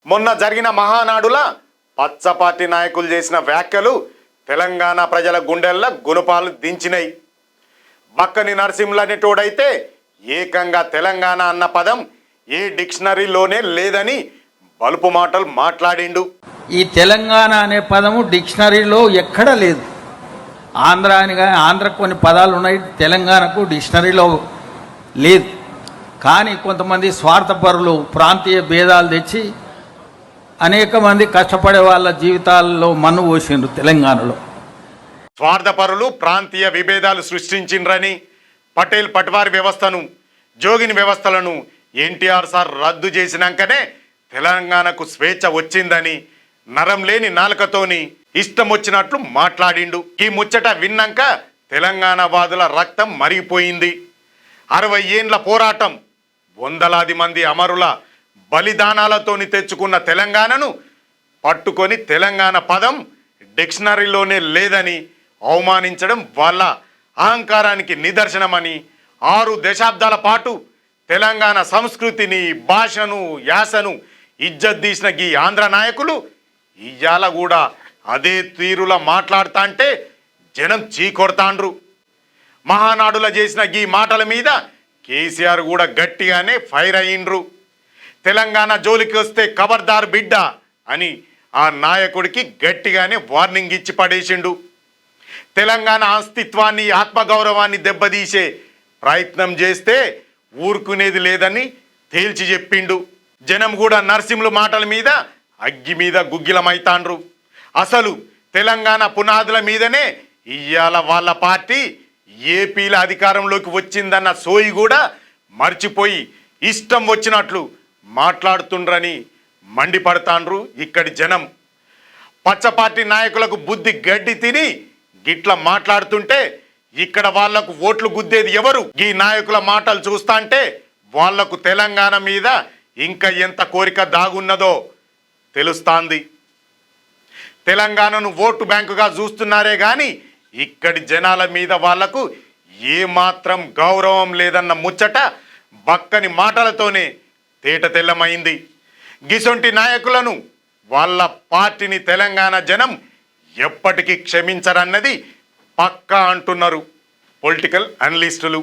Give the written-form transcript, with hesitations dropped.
మొన్న జరిగిన మహానాడుల పచ్చ పార్టీ నాయకులు చేసిన వ్యాఖ్యలు తెలంగాణ ప్రజల గుండెల్లో గుణపాలు దించినాయి. బక్కని నరసింహులు అనేటోడైతే ఏకంగా తెలంగాణ అన్న పదం ఏ డిక్షనరీలోనే లేదని బలుపు మాటలు మాట్లాడిండు. ఈ తెలంగాణ అనే పదము డిక్షనరీలో ఎక్కడ లేదు. ఆంధ్ర అని ఆంధ్రకు కొన్ని పదాలు ఉన్నాయి, తెలంగాణకు డిక్షనరీలో లేదు. కానీ కొంతమంది స్వార్థపరులు ప్రాంతీయ భేదాలు తెచ్చి అనేక మంది కష్టపడే వాళ్ళ జీవితాల్లో మన్ను పోసిండ్రు. తెలంగాణలో స్వార్థపరులు ప్రాంతీయ విభేదాలు సృష్టించిండ్రని, పటేల్ పట్వారి వ్యవస్థను, జోగిని వ్యవస్థలను ఎన్టీఆర్ సార్ రద్దు చేసినాకనే తెలంగాణకు స్వేచ్ఛ వచ్చిందని నరం లేని నాలుకతోని ఇష్టం వచ్చినట్లు మాట్లాడిండు. ఈ ముచ్చట విన్నాక తెలంగాణ వాదుల రక్తం మరిగిపోయింది. 60 ఏండ్ల పోరాటం, వందలాది మంది అమరుల బలిదానాలతోని తెచ్చుకున్న తెలంగాణను పట్టుకొని తెలంగాణ పదం డిక్షనరీలోనే లేదని అవమానించడం వాళ్ళ అహంకారానికి నిదర్శనమని, 6 దశాబ్దాల పాటు తెలంగాణ సంస్కృతిని, భాషను, యాసను ఇజ్జత్ తీసిన గీ ఆంధ్ర నాయకులు ఇయ్యాల కూడా అదే తీరులా మాట్లాడుతా అంటే జనం చీకొడతాండ్రు. మహానాడుల చేసిన గీ మాటల మీద కేసీఆర్ కూడా గట్టిగానే ఫైర్ అయ్యిండ్రు. తెలంగాణ జోలికి వస్తే ఖబర్దార్ బిడ్డ అని ఆ నాయకుడికి గట్టిగానే వార్నింగ్ ఇచ్చి పడేసిండు. తెలంగాణ అస్తిత్వాన్ని, ఆత్మగౌరవాన్ని దెబ్బతీసే ప్రయత్నం చేస్తే ఊరుకునేది లేదని తేల్చి చెప్పిండు. జనం కూడా నరసింహుల మాటల మీద అగ్గి మీద గుగ్గిలమైతాండ్రు. అసలు తెలంగాణ పునాదుల మీదనే ఇయ్యాల వాళ్ళ పార్టీ ఏపీల అధికారంలోకి వచ్చిందన్న సోయి కూడా మర్చిపోయి ఇష్టం వచ్చినట్లు మాట్లాడుతుండ్రని మండిపడతాండ్రు ఇక్కడి జనం. పచ్చ పార్టీ నాయకులకు బుద్ధి గడ్డి తిని గిట్ల మాట్లాడుతుంటే ఇక్కడ వాళ్లకు ఓట్లు గుద్దేది ఎవరు? ఈ నాయకుల మాటలు చూస్తాంటే వాళ్లకు తెలంగాణ మీద ఇంకా ఎంత కోరిక దాగున్నదో తెలుస్తాంది. తెలంగాణను ఓటు బ్యాంకుగా చూస్తున్నారే కానీ ఇక్కడి జనాల మీద వాళ్లకు ఏమాత్రం గౌరవం లేదన్న ముచ్చట బక్కని మాటలతోనే తేట తెల్లమైంది. గిసొంటి నాయకులను, వాళ్ళ పార్టీని తెలంగాణ జనం ఎప్పటికీ క్షమించరన్నది పక్కా అంటున్నారు పొలిటికల్ అనలిస్టులు.